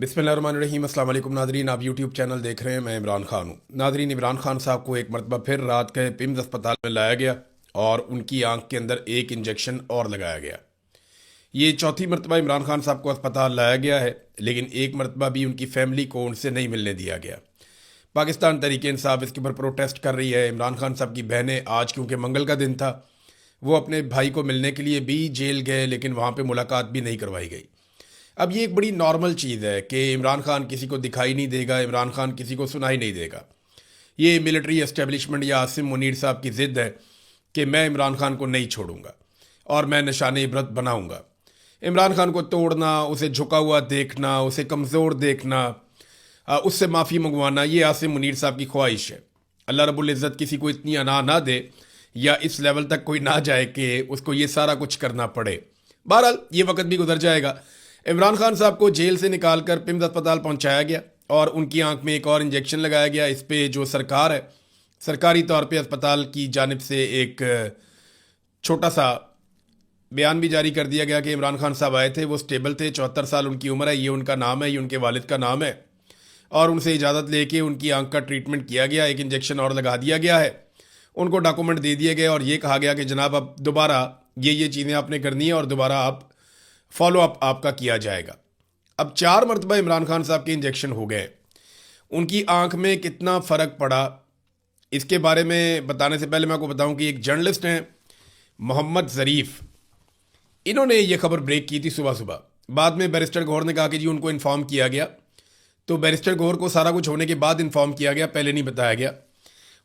बिस्मिल्लाहिर्रहमानिर्रहीम। अस्सलाम वालेकुम नादरीन, आप यूट्यूब चैनल देख रहे हैं। मैं इमरान खान हूँ। नादरीन, इमरान खान साहब को एक मरतबा फिर रात के पिम्स अस्पताल में लाया गया और उनकी आंख के अंदर एक इंजेक्शन और लगाया गया। ये चौथी मरतबा इमरान खान साहब को अस्पताल लाया गया है, लेकिन एक मरतबा भी उनकी फैमिली को उनसे नहीं मिलने दिया गया। पाकिस्तान तहरीक इंसाफ इसके ऊपर प्रोटेस्ट कर रही है। इमरान खान साहब की बहनें आज, क्योंकि मंगल का दिन था, वो अपने भाई को मिलने के लिए भी जेल गए, लेकिन वहाँ पे मुलाकात भी नहीं करवाई गई। अब ये एक बड़ी नॉर्मल चीज़ है कि इमरान खान किसी को दिखाई नहीं देगा, इमरान खान किसी को सुनाई नहीं देगा। ये मिलिट्री एस्टेब्लिशमेंट या आसिम मुनीर साहब की ज़िद है कि मैं इमरान खान को नहीं छोड़ूंगा और मैं निशान इबरत बनाऊंगा। इमरान खान को तोड़ना, उसे झुका हुआ देखना, उसे कमज़ोर देखना, उससे माफ़ी मंगवाना, ये आसिम मुनीर साहब की ख्वाहिश है। अल्लाह रब्बुल इज़्ज़त किसी को इतनी अना ना दे या इस लेवल तक कोई ना जाए कि उसको ये सारा कुछ करना पड़े। बहरहाल ये वक्त भी गुजर जाएगा। इमरान खान साहब को जेल से निकालकर पिम्स अस्पताल पहुंचाया गया और उनकी आंख में एक और इंजेक्शन लगाया गया। इस पे जो सरकार है, सरकारी तौर पे अस्पताल की जानिब से एक छोटा सा बयान भी जारी कर दिया गया कि इमरान खान साहब आए थे, वो स्टेबल थे, 74 साल उनकी उम्र है, ये उनका नाम है, ये उनके वालिद का नाम है, और उनसे इजाज़त लेके उनकी आंख का ट्रीटमेंट किया गया, एक इंजेक्शन और लगा दिया गया है। उनको डॉक्यूमेंट दे दिए गए और ये कहा गया कि जनाब अब दोबारा ये चीज़ें आपने करनी है और दोबारा आप फॉलो अप आपका किया जाएगा। अब 4 मरतबा इमरान खान साहब के इंजेक्शन हो गए। उनकी आंख में कितना फ़र्क पड़ा, इसके बारे में बताने से पहले मैं आपको बताऊं कि एक जर्नलिस्ट हैं मोहम्मद ज़रीफ़, इन्होंने ये खबर ब्रेक की थी सुबह सुबह। बाद में बैरिस्टर गौहर ने कहा कि जी उनको इन्फॉर्म किया गया, तो बैरिस्टर गौहर को सारा कुछ होने के बाद इन्फॉर्म किया गया, पहले नहीं बताया गया।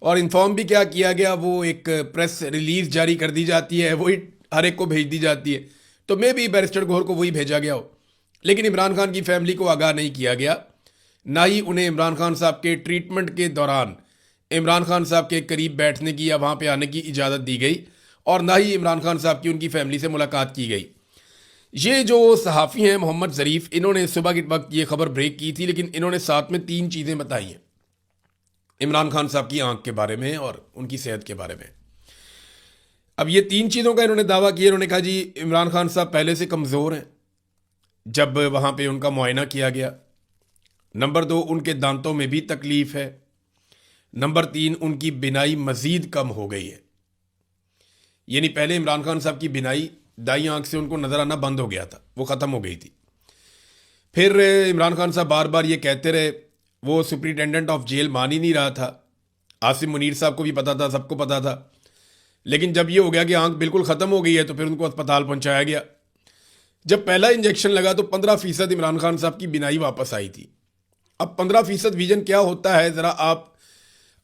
और इन्फॉर्म भी क्या किया गया, वो एक प्रेस रिलीज़ जारी कर दी जाती है, वही हर एक को भेज दी जाती है, तो मे भी बैरिस्टर गौहर को वही भेजा गया हो। लेकिन इमरान खान की फैमिली को आगाह नहीं किया गया, ना ही उन्हें इमरान खान साहब के ट्रीटमेंट के दौरान इमरान खान साहब के करीब बैठने की या वहाँ पे आने की इजाज़त दी गई, और ना ही इमरान खान साहब की उनकी फैमिली से मुलाकात की गई। ये जो सहाफ़ी हैं मोहम्मद ज़रीफ़, इन्होंने सुबह के वक्त ये खबर ब्रेक की थी, लेकिन इन्होंने साथ में 3 चीज़ें बताई हैं इमरान खान साहब की आंख के बारे में और उनकी सेहत के बारे में। अब ये 3 चीज़ों का इन्होंने दावा किया। इन्होंने कहा जी इमरान खान साहब पहले से कमज़ोर हैं जब वहाँ पे उनका मुआयना किया गया। नंबर 2, उनके दांतों में भी तकलीफ़ है। नंबर 3, उनकी बिनाई मज़ीद कम हो गई है। यानी पहले इमरान खान साहब की बिनाई, दाई आंख से उनको नज़र आना बंद हो गया था, वो ख़त्म हो गई थी। फिर इमरान खान साहब बार बार ये कहते रहे, वो सुप्रिटेंडेंट ऑफ जेल मान ही नहीं रहा था। आसिम मुनीर साहब को भी पता था, सबको पता था। लेकिन जब ये हो गया कि आंख बिल्कुल ख़त्म हो गई है, तो फिर उनको अस्पताल पहुंचाया गया। जब पहला इंजेक्शन लगा तो 15% इमरान खान साहब की बिनाई वापस आई थी। अब 15% विजन क्या होता है, ज़रा आप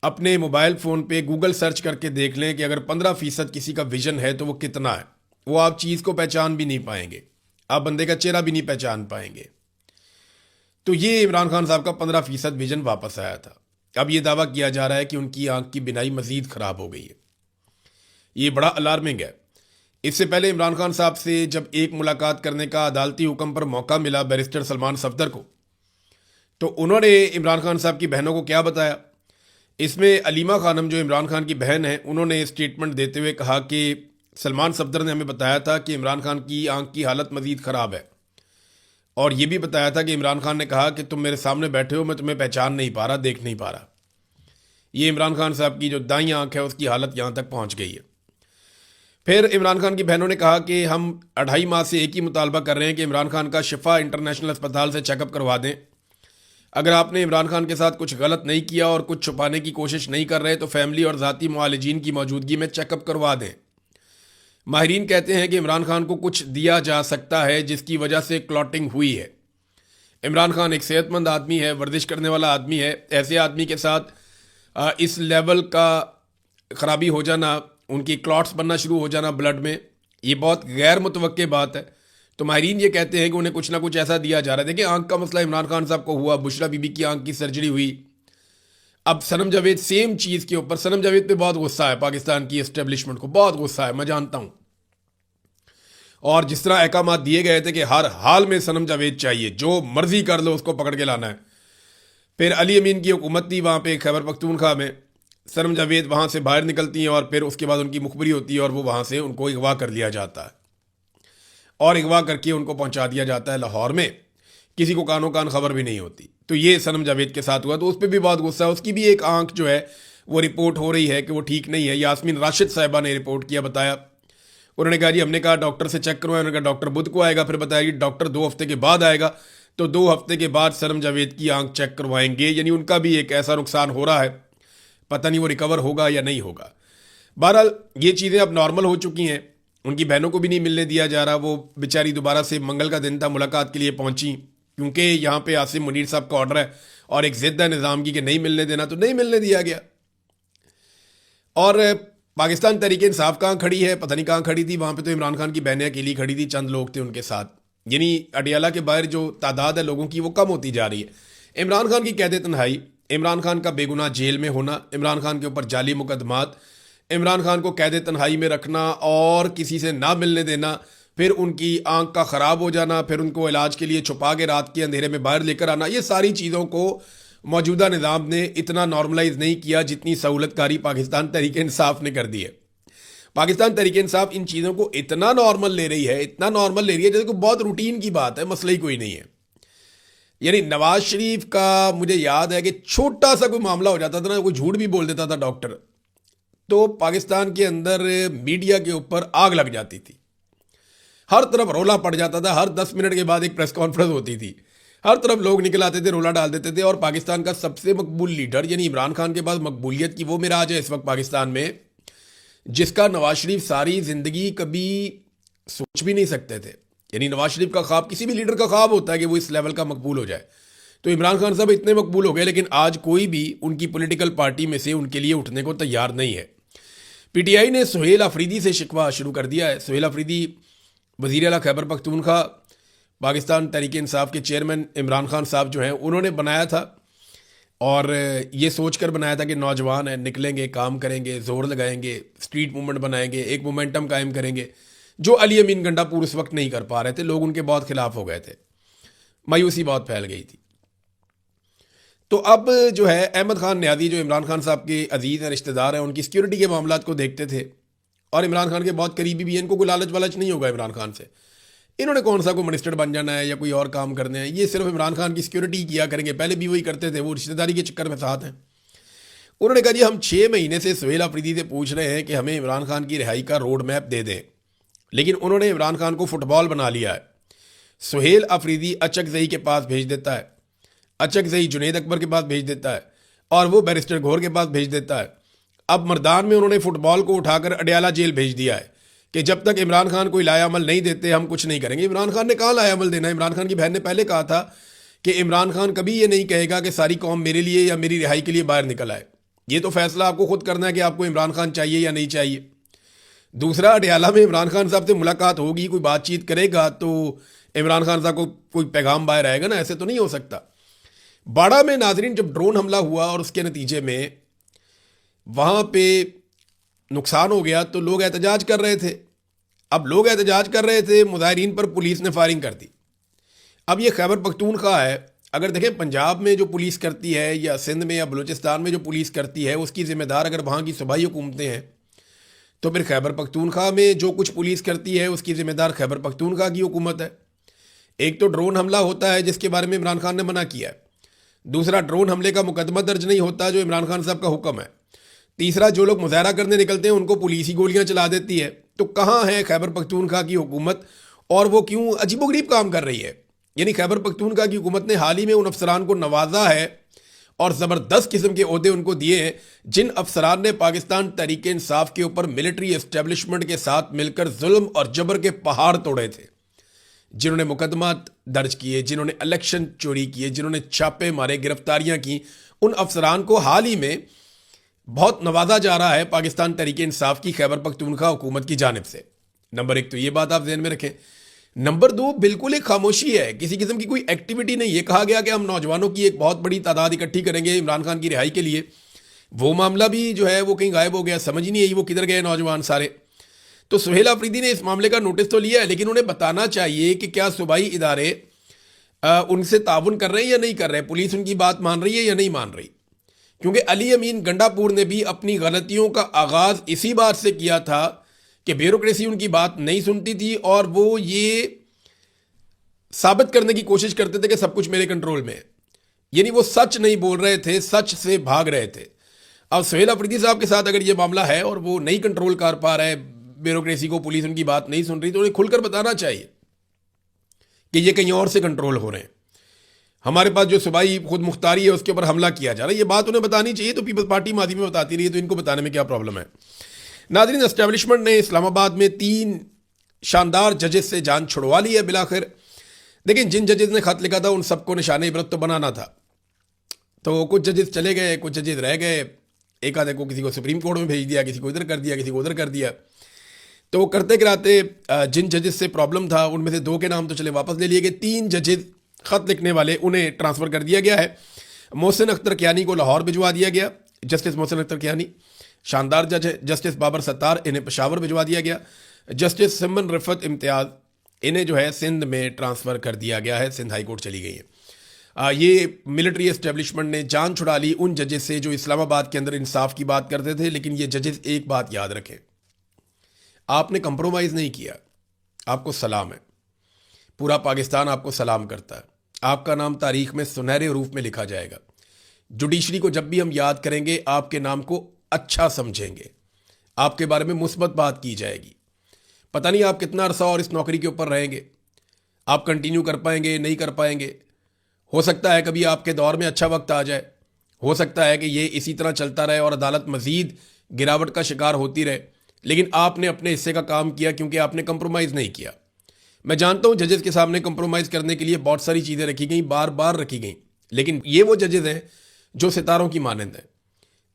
अपने मोबाइल फ़ोन पे गूगल सर्च करके देख लें कि अगर 15% किसी का विजन है तो वो कितना है। वो आप चीज़ को पहचान भी नहीं पाएंगे, आप बंदे का चेहरा भी नहीं पहचान पाएंगे। तो ये इमरान खान साहब का 15% विजन वापस आया था। अब ये दावा किया जा रहा है कि उनकी आंख की बिनाई मज़ीद ख़राब हो गई है। ये बड़ा अलार्मिंग है। इससे पहले इमरान खान साहब से जब एक मुलाकात करने का अदालती हुक्म पर मौका मिला बैरिस्टर सलमान सफदर को, तो उन्होंने इमरान खान साहब की बहनों को क्या बताया। इसमें अलीमा खानम जो इमरान खान की बहन है, उन्होंने स्टेटमेंट देते हुए कहा कि सलमान सफदर ने हमें बताया था कि इमरान खान की आंख की हालत मज़ीद ख़राब है, और ये भी बताया था कि इमरान खान ने कहा कि तुम मेरे सामने बैठे हो, मैं तुम्हें पहचान नहीं पा रहा, देख नहीं पा रहा। ये इमरान खान साहब की जो दाईं आंख है उसकी हालत यहाँ तक पहुँच गई है। फिर इमरान खान की बहनों ने कहा कि हम 2.5 माह से एक ही मुतालबा कर रहे हैं कि इमरान खान का शिफा इंटरनेशनल अस्पताल से चेकअप करवा दें। अगर आपने इमरान खान के साथ कुछ गलत नहीं किया और कुछ छुपाने की कोशिश नहीं कर रहे तो फैमिली और ज़ाती मुआलिजीन की मौजूदगी में चेकअप करवा दें। माहिरीन कहते हैं कि इमरान खान को कुछ दिया जा सकता है जिसकी वजह से क्लॉटिंग हुई है। इमरान खान एक सेहतमंद आदमी है, वर्जिश करने वाला आदमी है। ऐसे आदमी के साथ इस लेवल का ख़राबी हो जाना, उनकी क्लॉट्स बनना शुरू हो जाना ब्लड में, ये बहुत गैर मुतवक्के बात है। तो माहिरीन ये कहते हैं कि उन्हें कुछ ना कुछ ऐसा दिया जा रहा है। देखिए, आंख का मसला इमरान खान साहब को हुआ, बुशरा बीबी की आंख की सर्जरी हुई। अब सनम जावेद सेम चीज़ के ऊपर, सनम जावेद पे बहुत गुस्सा है, पाकिस्तान की एस्टेब्लिशमेंट को बहुत गुस्सा है, मैं जानता हूँ। और जिस तरह अहकाम दिए गए थे कि हर हाल में सनम जावेद चाहिए, जो मर्जी कर लो उसको पकड़ के लाना है। फिर अली अमीन की हुकूमत थी वहाँ पे खैबर पख्तूनख्वा में, सनम जावेद वहाँ से बाहर निकलती हैं और फिर उसके बाद उनकी मुखबरी होती है और वो वहाँ से उनको अगवा कर लिया जाता है और अगवा करके उनको पहुँचा दिया जाता है लाहौर में किसी को कानों कान खबर भी नहीं होती। तो ये सनम जावेद के साथ हुआ, तो उस पर भी बहुत गुस्सा है। उसकी भी एक आंख जो है वो रिपोर्ट हो रही है कि वो ठीक नहीं है। यास्मीन राशिद साहिबा ने रिपोर्ट किया, बताया, उन्होंने कहा जी हमने कहा डॉक्टर से चेक करवाया, उन्होंने कहा डॉक्टर बुध को आएगा, फिर बताया कि डॉक्टर 2 हफ्ते के बाद आएगा, तो 2 हफ्ते के बाद सनम जावेद की आंख चेक करवाएंगे। यानी उनका भी एक ऐसा नुकसान हो रहा है, पता नहीं वो रिकवर होगा या नहीं होगा। बहरहाल ये चीज़ें अब नॉर्मल हो चुकी हैं। उनकी बहनों को भी नहीं मिलने दिया जा रहा। वो बेचारी दोबारा से मंगल का दिन था, मुलाकात के लिए पहुंची, क्योंकि यहाँ पे आसिम मुनीर साहब का ऑर्डर है और एक जिद है निज़ाम की कि नहीं मिलने देना, तो नहीं मिलने दिया गया। और पाकिस्तान तहरीक इंसाफ कहाँ खड़ी है, पता नहीं कहाँ खड़ी थी। वहाँ पे तो इमरान खान की बहनें अकेली खड़ी थी, चंद लोग थे उनके साथ। यानी अडियाला के बाहर जो तादाद है लोगों की वो कम होती जा रही है। इमरान खान की कैद तन्हाई, इमरान खान का बेगुनाह जेल में होना, इमरान खान के ऊपर जाली मुकदमात, इमरान खान को कैद तन्हाई में रखना और किसी से ना मिलने देना, फिर उनकी आंख का ख़राब हो जाना, फिर उनको इलाज के लिए छुपा के रात के अंधेरे में बाहर लेकर आना, ये सारी चीज़ों को मौजूदा निज़ाम ने इतना नॉर्मलाइज नहीं किया जितनी सहूलतकारी पाकिस्तान तहरीक इंसाफ ने कर दी है। पाकिस्तान तहरीक इंसाफ इन चीज़ों को इतना नॉर्मल ले रही है, इतना नॉर्मल ले रही है जैसे कोई बहुत रूटीन की बात है, मसला ही कोई नहीं है। यानी नवाज शरीफ का मुझे याद है कि छोटा सा कोई मामला हो जाता था ना, कोई झूठ भी बोल देता था डॉक्टर, तो पाकिस्तान के अंदर मीडिया के ऊपर आग लग जाती थी, हर तरफ रोला पड़ जाता था। हर 10 मिनट के बाद एक प्रेस कॉन्फ्रेंस होती थी, हर तरफ लोग निकल आते थे, रोला डाल देते थे। और पाकिस्तान का सबसे मकबूल लीडर यानी इमरान खान के पास मकबूलियत की वो मिराज है इस वक्त पाकिस्तान में, जिसका नवाज शरीफ सारी ज़िंदगी कभी सोच भी नहीं सकते थे। यानी नवाज शरीफ का ख्वाब, किसी भी लीडर का ख्वाब होता है कि वो इस लेवल का मकबूल हो जाए, तो इमरान खान साहब इतने मकबूल हो गए, लेकिन आज कोई भी उनकी पॉलिटिकल पार्टी में से उनके लिए उठने को तैयार नहीं है। पीटीआई ने सुहेल अफरीदी से शिकवा शुरू कर दिया है। सुहेल अफरीदी वज़ीर आला खैबर पख्तूनख्वा, पाकिस्तान तहरीक इंसाफ के चेयरमैन इमरान खान साहब जो हैं उन्होंने बनाया था, और ये सोच कर बनाया था कि नौजवान हैं, निकलेंगे, काम करेंगे, जोर लगाएंगे, स्ट्रीट मूवमेंट बनाएंगे, एक मोमेंटम कायम करेंगे, जो अली अमीन गंडापुर उस वक्त नहीं कर पा रहे थे। लोग उनके बहुत खिलाफ हो गए थे, मायूसी बहुत फैल गई थी। तो अब जो है अहमद खान न्याजी, जो इमरान खान साहब के अजीज़ हैं, रिश्तेदार हैं, उनकी सिक्योरिटी के मामला को देखते थे और इमरान खान के बहुत करीबी भी हैं। इनको कोई लालच वालच नहीं होगा इमरान खान से, इन्होंने कौन सा कोई मिनिस्टर बन जाना है या कोई और काम करने हैं, ये सिर्फ इमरान खान की सिक्योरिटी किया करेंगे। पहले भी वही करते थे, वो रिश्तेदारी के चक्कर में साथ हैं। उन्होंने कहा जी हम 6 महीने से सुहेल अफरीदी से पूछ रहे हैं कि हमें इमरान खान की रिहाई का रोड मैप दे दें, लेकिन उन्होंने इमरान खान को फुटबॉल बना लिया है। सुहेल अफरीदी अचकजई के पास भेज देता है, अचकजई जुनेद अकबर के पास भेज देता है, और वो बैरिस्टर घोर के पास भेज देता है। अब मर्दान में उन्होंने फुटबॉल को उठाकर अडियाला जेल भेज दिया है कि जब तक इमरान खान कोई लाया अमल नहीं देते हम कुछ नहीं करेंगे। इमरान खान ने कहाँ लाया अमल देना है? इमरान खान की बहन ने पहले कहा था कि इमरान खान कभी ये नहीं कहेगा कि सारी कौम मेरे लिए या मेरी रिहाई के लिए बाहर निकल आए। ये तो फैसला आपको खुद करना है कि आपको इमरान खान चाहिए या नहीं चाहिए। दूसरा, अडियाला में इमरान खान साहब से मुलाकात होगी, कोई बातचीत करेगा तो इमरान खान साहब को कोई पैगाम बाहर आएगा ना, ऐसे तो नहीं हो सकता। बाड़ा में नाजरीन जब ड्रोन हमला हुआ और उसके नतीजे में वहाँ पे नुकसान हो गया तो लोग एहतजाज कर रहे थे। अब लोग एहतजाज कर रहे थे, मुजाहिरीन पर पुलिस ने फायरिंग कर दी। अब ये खैबर पख्तूनख्वा है, अगर देखें पंजाब में जो पुलिस करती है या सिंध में या बलूचिस्तान में जो पुलिस करती है उसकी ज़िम्मेदार अगर वहाँ की सूबाई हुकूमतें हैं, तो फिर खैबर पख्तूनख्वा में जो कुछ पुलिस करती है उसकी ज़िम्मेदार खैबर पख्तूनख्वा की हुकूमत है। एक तो ड्रोन हमला होता है जिसके बारे में इमरान खान ने मना किया है, दूसरा ड्रोन हमले का मुकदमा दर्ज नहीं होता जो इमरान खान साहब का हुक्म है, तीसरा जो लोग मुजाहरा करने निकलते हैं उनको पुलिस ही गोलियां चला देती है। तो कहाँ है खैबर पख्तूनख्वा की हुकूमत और वो क्यों अजीबोगरीब काम कर रही है? यानी खैबर पख्तूनख्वा की हुकूमत ने हाल ही में उन अफसरान को नवाजा है और ज़बरदस्त किस्म के ओहदे उनको दिए हैं जिन अफसरान ने पाकिस्तान तहरीक इंसाफ के ऊपर मिलिट्री एस्टेब्लिशमेंट के साथ मिलकर जुल्म और जबर के पहाड़ तोड़े थे, जिन्होंने मुकदमा दर्ज किए, जिन्होंने इलेक्शन चोरी किए, जिन्होंने छापे मारे, गिरफ्तारियां की। उन अफसरान को हाल ही में बहुत नवाजा जा रहा है पाकिस्तान तहरीक इंसाफ की खैबर पख्तूनख्वा हुकूमत की जानिब से। नंबर 1 तो ये बात आप ज़हन में रखें। नंबर 2, बिल्कुल एक खामोशी है, किसी किस्म की कोई एक्टिविटी नहीं। ये कहा गया कि हम नौजवानों की एक बहुत बड़ी तादाद इकट्ठी करेंगे इमरान खान की रिहाई के लिए, वो मामला भी जो है वो कहीं गायब हो गया, समझ ही नहीं आई वो किधर गए नौजवान सारे। तो सुहेल अफरीदी ने इस मामले का नोटिस तो लिया है, लेकिन उन्हें बताना चाहिए कि क्या सूबाई इदारे उनसे ताउन कर रहे हैं या नहीं कर रहे, पुलिस उनकी बात मान रही है या नहीं मान रही। क्योंकि अली अमीन गंडापुर ने भी अपनी गलतियों का आगाज़ इसी बात से किया था कि ब्यूरोक्रेसी उनकी बात नहीं सुनती थी और वो ये साबित करने की कोशिश करते थे कि सब कुछ मेरे कंट्रोल में है। यानी वो सच नहीं बोल रहे थे, सच से भाग रहे थे। अब सुहेल अफरीदी साहब के साथ अगर ये मामला है और वो नहीं कंट्रोल कर पा रहे, ब्यूरोक्रेसी को, पुलिस उनकी बात नहीं सुन रही, तो उन्हें खुलकर बताना चाहिए कि ये कहीं और से कंट्रोल हो रहे हैं। हमारे पास जो सूबाई खुद मुख्तारी है उसके ऊपर हमला किया जा रहा है, ये बात उन्हें बतानी चाहिए। तो पीपल्स पार्टी माजी में बताती रही है, तो इनको बताने में क्या प्रॉब्लम है। नाज़रीन, एस्टेब्लिशमेंट ने इस्लामाबाद में 3 शानदार जजेस से जान छुड़वा ली है बिलाखिर। लेकिन जिन जजेस ने खत लिखा था उन सबको निशाने इबरत तो बनाना था। तो कुछ जजेस चले गए, कुछ जजेस रह गए। एक आधे को किसी को सुप्रीम कोर्ट में भेज दिया, किसी को इधर कर दिया, किसी को उधर कर दिया। तो करते कराते जिन जजेस से प्रॉब्लम था उनमें से 2 के नाम तो चले वापस ले लिए गए। 3 जजेस खत लिखने वाले उन्हें ट्रांसफ़र कर दिया गया है। मोहसिन अख्तर कियानी को लाहौर भिजवा दिया गया, जस्टिस मोहसिन अख्तर कियानी शानदार जज है। जस्टिस बाबर सत्तार, इन्हें पेशावर भिजवा दिया गया। जस्टिस सिमन रिफत इम्तियाज़, इन्हें जो है सिंध में ट्रांसफ़र कर दिया गया है, सिंध हाई कोर्ट चली गई है। ये मिलिट्री एस्टेब्लिशमेंट ने जान छुड़ा ली उन जजेस से जो इस्लामाबाद के अंदर इंसाफ की बात करते थे। लेकिन ये जजेस एक बात याद रखें, आपने कंप्रोमाइज़ नहीं किया, आपको सलाम है। पूरा पाकिस्तान आपको सलाम करता है। आपका नाम तारीख में सुनहरे रूप में लिखा जाएगा। जुडिशरी को जब भी हम याद करेंगे आपके नाम को अच्छा समझेंगे, आपके बारे में मुस्बत बात की जाएगी। पता नहीं आप कितना अरसा और इस नौकरी के ऊपर रहेंगे, आप कंटिन्यू कर पाएंगे नहीं कर पाएंगे। हो सकता है कभी आपके दौर में अच्छा वक्त आ जाए, हो सकता है कि ये इसी तरह चलता रहे और अदालत मजीद गिरावट का शिकार होती रहे। लेकिन आपने अपने हिस्से का काम किया क्योंकि आपने कंप्रोमाइज़ नहीं किया। मैं जानता हूँ जजेस के सामने कंप्रोमाइज़ करने के लिए बहुत सारी चीज़ें रखी गई, बार बार रखी गई। लेकिन ये वो जजेस हैं जो सितारों की मानंद हैं।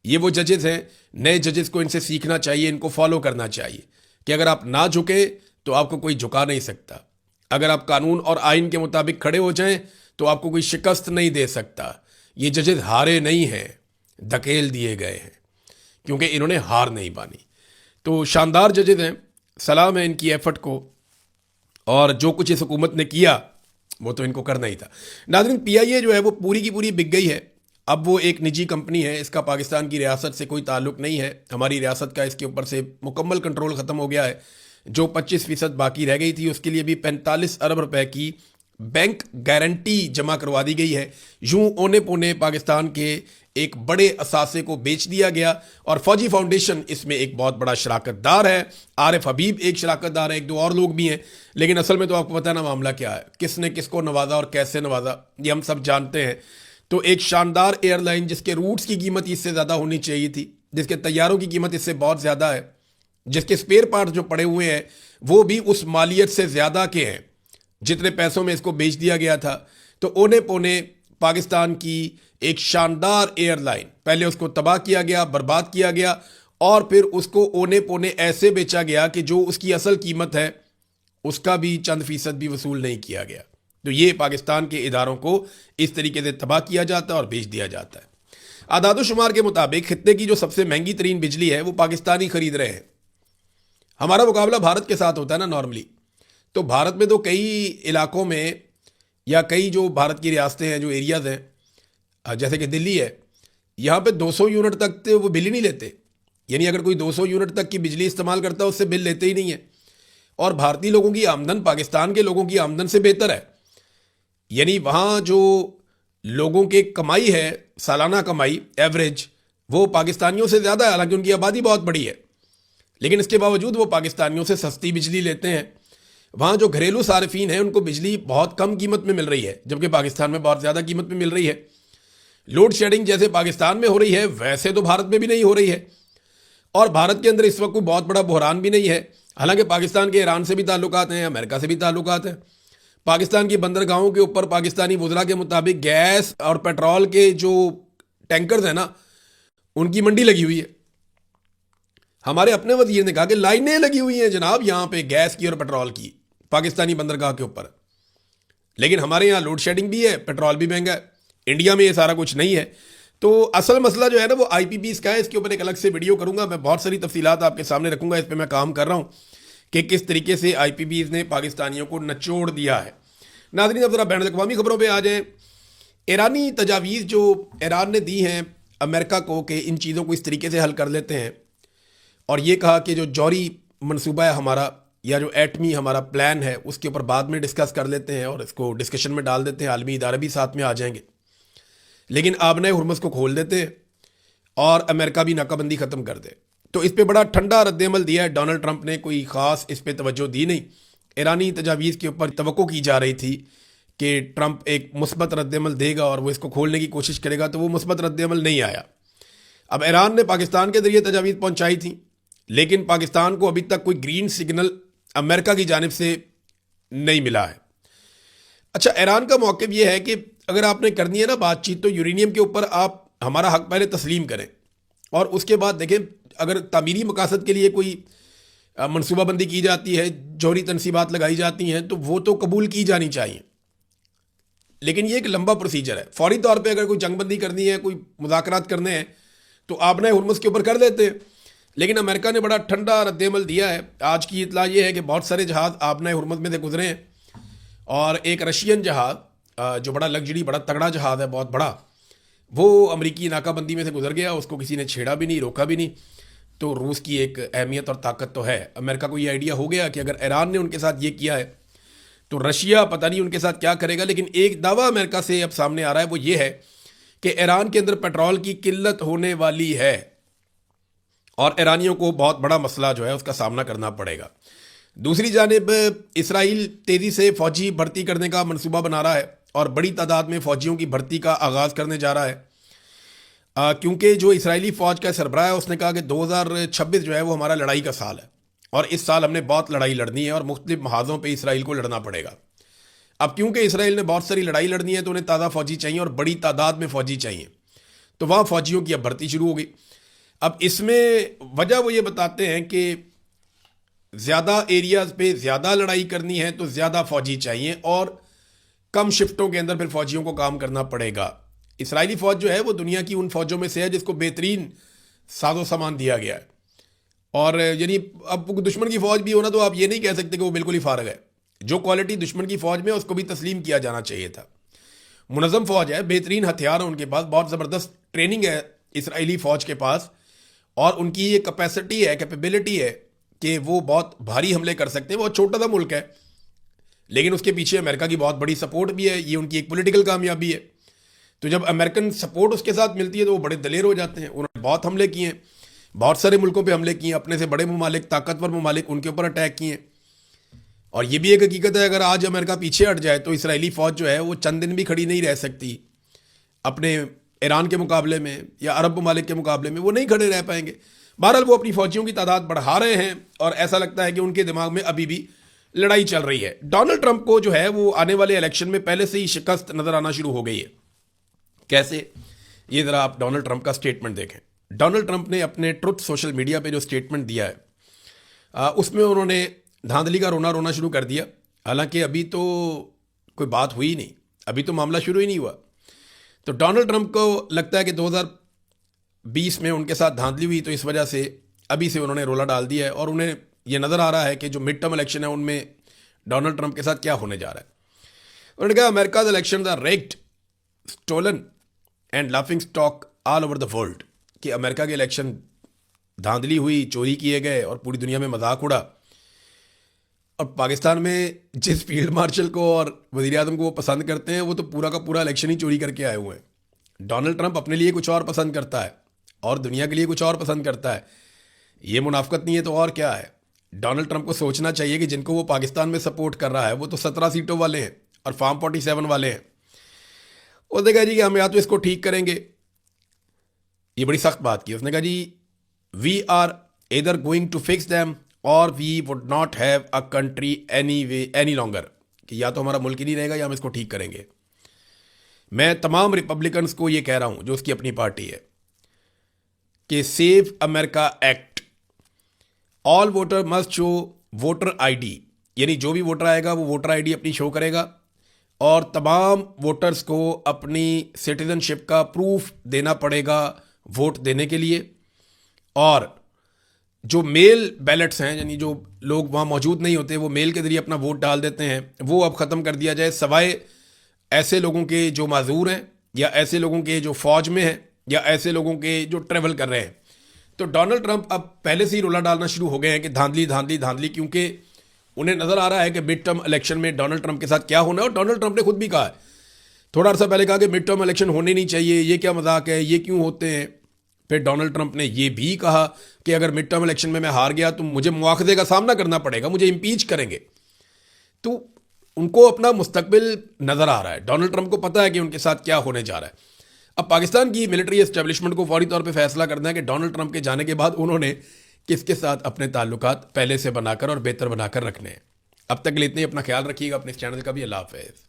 ये वो जजेस हैं, नए जजेस को इनसे सीखना चाहिए, इनको फॉलो करना चाहिए कि अगर आप ना झुके तो आपको कोई झुका नहीं सकता। अगर आप कानून और आइन के मुताबिक खड़े हो जाएं तो आपको कोई शिकस्त नहीं दे सकता। ये जजेस हारे नहीं हैं, धकेल दिए गए हैं क्योंकि इन्होंने हार नहीं मानी। तो शानदार जजेस हैं, सलाम है इनकी एफर्ट को। और जो कुछ इस हुकूमत ने किया वो तो इनको करना ही था। नाज़रीन, PIA जो है वो पूरी की पूरी बिक गई है। अब वो एक निजी कंपनी है, इसका पाकिस्तान की रियासत से कोई ताल्लुक़ नहीं है। हमारी रियासत का इसके ऊपर से मुकम्मल कंट्रोल ख़त्म हो गया है। जो 25% बाकी रह गई थी उसके लिए भी 45 अरब रुपए की बैंक गारंटी जमा करवा दी गई है। यूं औने पौने पाकिस्तान के एक बड़े असासे को बेच दिया गया और फौजी फाउंडेशन इसमें एक बहुत बड़ा शराकतदार है। आरिफ हबीब एक शराकतदार है, 1-2 और लोग भी हैं। लेकिन असल में तो आपको पता है ना मामला क्या है, किसने किसको नवाजा और कैसे नवाजा, ये हम सब जानते हैं। तो एक शानदार एयरलाइन जिसके रूट्स की कीमत इससे ज़्यादा होनी चाहिए थी, जिसके तैयारों की कीमत इससे बहुत ज़्यादा है, जिसके स्पेयर पार्ट जो पड़े हुए हैं वो भी उस मालियत से ज़्यादा के हैं जितने पैसों में इसको बेच दिया गया था। तो औने पौने पाकिस्तान की एक शानदार एयरलाइन, पहले उसको तबाह किया गया, बर्बाद किया गया और फिर उसको औने पौने ऐसे बेचा गया कि जो उसकी असल कीमत है उसका भी चंद फीसद भी वसूल नहीं किया गया। तो ये पाकिस्तान के इदारों को इस तरीके से तबाह किया जाता है और बेच दिया जाता है। आदाद शुमार के मुताबिक खित्ते की जो सबसे महंगी तरीन बिजली है वो पाकिस्तानी खरीद रहे हैं। हमारा मुकाबला भारत के साथ होता है ना नॉर्मली, तो भारत में तो कई इलाकों में या कई जो भारत की रियासतें हैं, जो एरियाज़ हैं, जैसे कि दिल्ली है, यहाँ पे 200 यूनिट तक तो वो बिल ही नहीं लेते। यानी अगर कोई 200 यूनिट तक की बिजली इस्तेमाल करता है उससे बिल लेते ही नहीं है। और भारतीय लोगों की आमदन पाकिस्तान के लोगों की आमदन से बेहतर है। यानी वहाँ जो लोगों के कमाई है, सालाना कमाई एवरेज, वो पाकिस्तानियों से ज़्यादा है। हालांकि उनकी आबादी बहुत बड़ी है लेकिन इसके बावजूद वो पाकिस्तानियों से सस्ती बिजली लेते हैं। वहाँ जो घरेलू सार्फिन हैं उनको बिजली बहुत कम कीमत में मिल रही है, जबकि पाकिस्तान में बहुत ज़्यादा कीमत में मिल रही है। लोड शेडिंग जैसे पाकिस्तान में हो रही है वैसे तो भारत में भी नहीं हो रही है। और भारत के अंदर इस वक्त कोई बहुत बड़ा बहरान भी नहीं है। हालांकि पाकिस्तान के ईरान से भी ताल्लुकात हैं, अमेरिका से भी ताल्लुकात हैं। पाकिस्तान की बंदरगाहों के ऊपर पाकिस्तानी वज़रा के मुताबिक गैस और पेट्रोल के जो टैंकर्स हैं ना, उनकी मंडी लगी हुई है। हमारे अपने वज़ीर ने कहा कि लाइनें लगी हुई हैं जनाब यहाँ पे गैस की और पेट्रोल की पाकिस्तानी बंदरगाह के ऊपर। लेकिन हमारे यहाँ लोड शेडिंग भी है, पेट्रोल भी महंगा है। इंडिया में ये सारा कुछ नहीं है। तो असल मसला जो है ना वो IPPs का है। इसके ऊपर एक अलग से वीडियो करूंगा, मैं बहुत सारी तफसीलात आपके सामने रखूंगा। इस पर मैं काम कर रहा हूँ कि किस तरीके से IPPs ने पाकिस्तानियों को नचोड़ दिया है। नाज़रीन, अब ज़रा बैन अवी खबरों पर आ जाएँ। ईरानी तजावीज़ जो ईरान ने दी हैं अमेरिका को कि इन चीज़ों को इस तरीके से हल कर लेते हैं, और ये कहा कि जो जौहरी मनसूबा है हमारा या जो एटमी हमारा प्लान है उसके ऊपर बाद में डिस्कस कर लेते हैं और इसको डिस्कशन में डाल देते हैं, आलमी इदारे भी साथ में आ जाएंगे। लेकिन आबने हुर्मुज़ को खोल देते हैं और अमेरिका भी नाकाबंदी ख़त्म कर दे। तो इस पर बड़ा ठंडा रद्दमल दिया है डोनाल्ड ट्रंप ने, कोई ख़ास इस पर तवज्जो दी नहीं। ईरानी तजावीज़ के ऊपर तवक्को की जा रही थी कि ट्रंप एक मुस्बत रद्दमल देगा और वो इसको खोलने की कोशिश करेगा, तो वो मुस्बत रद्दमल नहीं आया। अब ईरान ने पाकिस्तान के ज़रिए तजावीज़ पहुँचाई थी, लेकिन पाकिस्तान को अभी तक कोई ग्रीन सिग्नल अमेरिका की जानिब से नहीं मिला है। अच्छा, ईरान का मौक़िफ़ ये है कि अगर आपने करनी है ना बातचीत, तो यूरेनियम के ऊपर आप हमारा हक पहले तस्लीम करें और उसके बाद देखें अगर तामीरी मकासद के लिए कोई मनसूबाबंदी की जाती है, जौहरी तनसीबात लगाई जाती हैं, तो वो तो कबूल की जानी चाहिए। लेकिन ये एक लंबा प्रोसीजर है। फौरी तौर पे अगर कोई जंगबंदी करनी है, कोई मुज़ाकरात करने हैं, तो आपने हुर्मुज़ के ऊपर कर देते हैं। लेकिन अमेरिका ने बड़ा ठंडा रद्दमल दिया है। आज की इतला ये है कि बहुत सारे जहाज़ आपने हुर्मुज़ में से गुजरे हैं और एक रशियन जहाज़ जो बड़ा लग्जरी, बड़ा तगड़ा जहाज़ है, बहुत बड़ा, वो अमरीकी नाकाबंदी में से गुजर गया। उसको किसी ने छेड़ा भी नहीं, रोका भी नहीं। तो रूस की एक अहमियत और ताकत तो है। अमेरिका को ये आइडिया हो गया कि अगर ईरान ने उनके साथ ये किया है तो रशिया पता नहीं उनके साथ क्या करेगा। लेकिन एक दावा अमेरिका से अब सामने आ रहा है, वो ये है कि ईरान के अंदर पेट्रोल की किल्लत होने वाली है और ईरानियों को बहुत बड़ा मसला जो है उसका सामना करना पड़ेगा। दूसरी जानिब इसराइल तेज़ी से फ़ौजी भर्ती करने का मनसूबा बना रहा है और बड़ी तादाद में फ़ौजियों की भर्ती का आगाज़ करने जा रहा है, क्योंकि जो इसराइली फ़ौज का सरबराह है उसने कहा कि 2026 जो है वो हमारा लड़ाई का साल है और इस साल हमने बहुत लड़ाई लड़नी है और मुख्तलिफ महाज़ों पे इसराइल को लड़ना पड़ेगा। अब क्योंकि इसराइल ने बहुत सारी लड़ाई लड़नी है तो उन्हें ताज़ा फ़ौजी चाहिए और बड़ी तादाद में फ़ौजी चाहिए, तो वहाँ फ़ौजियों की अब भर्ती शुरू हो गई। अब इसमें वजह वो ये बताते हैं कि ज़्यादा एरियाज़ पे ज़्यादा लड़ाई करनी है तो ज़्यादा फ़ौजी चाहिए और कम शिफ्टों के अंदर फिर फ़ौजियों को काम करना पड़ेगा। इसराइली फ़ौज जो है वो दुनिया की उन फ़ौजों में से है जिसको बेहतरीन साजो सामान दिया गया है और यानी अब दुश्मन की फ़ौज भी हो ना तो आप ये नहीं कह सकते कि वो बिल्कुल ही फारग है। जो क्वालिटी दुश्मन की फ़ौज में उसको भी तस्लीम किया जाना चाहिए था। मुनज़्ज़म फ़ौज है, बेहतरीन हथियार है उनके पास, बहुत ज़बरदस्त ट्रेनिंग है इसराइली फ़ौज के पास और उनकी ये कैपेसिटी है, कैपेबिलिटी है कि वो बहुत भारी हमले कर सकते हैं। बहुत छोटा सा मुल्क है लेकिन उसके पीछे अमेरिका की बहुत बड़ी सपोर्ट भी है। ये उनकी एक पॉलिटिकल कामयाबी है। तो जब अमेरिकन सपोर्ट उसके साथ मिलती है तो वो बड़े दलेर हो जाते हैं। उन्होंने बहुत हमले किए हैं, बहुत सारे मुल्कों पे हमले किए, अपने से बड़े ममालिक, ताकतवर ममालिक, उनके ऊपर अटैक किए। और ये भी एक हकीकत है, अगर आज अमेरिका पीछे हट जाए तो इसराइली फ़ौज जो है वो चंद दिन भी खड़ी नहीं रह सकती अपने ईरान के मुकाबले में या अरब ममालिक के मुकाबले में, वो नहीं खड़े रह पाएंगे। बहरहाल वो अपनी फ़ौजियों की तादाद बढ़ा रहे हैं और ऐसा लगता है कि उनके दिमाग में अभी भी लड़ाई चल रही है। डोनाल्ड ट्रंप को जो है वो आने वाले इलेक्शन में पहले से ही शिकस्त नज़र आना शुरू हो गई है। कैसे, ये ज़रा आप डोनाल्ड ट्रंप का स्टेटमेंट देखें। डोनाल्ड ट्रंप ने अपने ट्रुथ सोशल मीडिया पे जो स्टेटमेंट दिया है उसमें उन्होंने धांधली का रोना रोना शुरू कर दिया। हालांकि अभी तो कोई बात हुई नहीं, अभी तो मामला शुरू ही नहीं हुआ। तो डोनाल्ड ट्रंप को लगता है कि 2020 में उनके साथ धांधली हुई, तो इस वजह से अभी से उन्होंने रोला डाल दिया है और उन्हें ये नज़र आ रहा है कि जो मिड टर्म इलेक्शन है उनमें डोनाल्ड ट्रंप के साथ क्या होने जा रहा है। उन्होंने कहा America's election are rigged, stolen and laughing stock all over the world, कि अमेरिका के इलेक्शन धांधली हुई, चोरी किए गए और पूरी दुनिया में मजाक उड़ा। और पाकिस्तान में जिस फील्ड मार्शल को और वज़ीर आज़म को वो पसंद करते हैं वो तो पूरा का पूरा इलेक्शन ही चोरी करके आए हुए हैं। डोनाल्ड ट्रंप अपने लिए कुछ और पसंद करता है और दुनिया के लिए कुछ और पसंद करता है। ये मुनाफकत नहीं है तो और क्या है। डोनाल्ड ट्रंप को सोचना चाहिए कि जिनको वो पाकिस्तान में सपोर्ट कर रहा है वो तो 17 सीटों वाले हैं और फार्म 47 वाले हैं। उसने कहा जी कि हम या तो इसको ठीक करेंगे, ये बड़ी सख्त बात की। उसने कहा जी we are either going to fix them और we would not have a country anyway any longer, कि या तो हमारा मुल्क ही नहीं रहेगा या हम इसको ठीक करेंगे। मैं तमाम रिपब्लिकन्स को ये कह रहा हूं जो उसकी अपनी पार्टी है कि save America act, all voter must show voter ID, यानी जो भी वोटर आएगा वो वोटर आईडी अपनी शो करेगा और तमाम वोटर्स को अपनी सिटीजनशिप का प्रूफ देना पड़ेगा वोट देने के लिए। और जो मेल बैलेट्स हैं, यानी जो लोग वहाँ मौजूद नहीं होते वो मेल के ज़रिए अपना वोट डाल देते हैं, वो अब ख़त्म कर दिया जाए, सवाए ऐसे लोगों के जो माजूर हैं या ऐसे लोगों के जो फ़ौज में हैं या ऐसे लोगों के जो ट्रेवल कर रहे हैं। तो डोनाल्ड ट्रंप अब पहले से ही रोला डालना शुरू हो गए हैं कि धांधली धांधली धांधली, क्योंकि उन्हें नजर आ रहा है कि मिड टर्म इलेक्शन में डोनाल्ड ट्रंप के साथ क्या होना है, और डोनाल्ड ट्रंप ने खुद भी कहा है, थोड़ा अर्सा पहले कहा कि मिड टर्म इलेक्शन होने नहीं चाहिए, ये क्या मजाक है, ये क्यों होते हैं। फिर डोनाल्ड ट्रंप ने ये भी कहा कि अगर मिड टर्म इलेक्शन में मैं हार गया तो मुझे मुआखजे का सामना करना पड़ेगा, मुझे इम्पीच करेंगे। तो उनको अपना मुस्तकबिल नजर आ रहा है, डोनाल्ड ट्रंप को पता है कि उनके साथ क्या होने जा रहा है। अब पाकिस्तान की मिलिट्री एस्टेब्लिशमेंट को फौरी तौर पे फैसला करना है कि डोनाल्ड ट्रंप के जाने के बाद उन्होंने किसके साथ अपने ताल्लुकात पहले से बनाकर और बेहतर बनाकर रखने हैं। अब तक के लिए इतने ही, अपना ख्याल रखिएगा, अपने इस चैनल का भी। अल्लाह हाफ़िज़।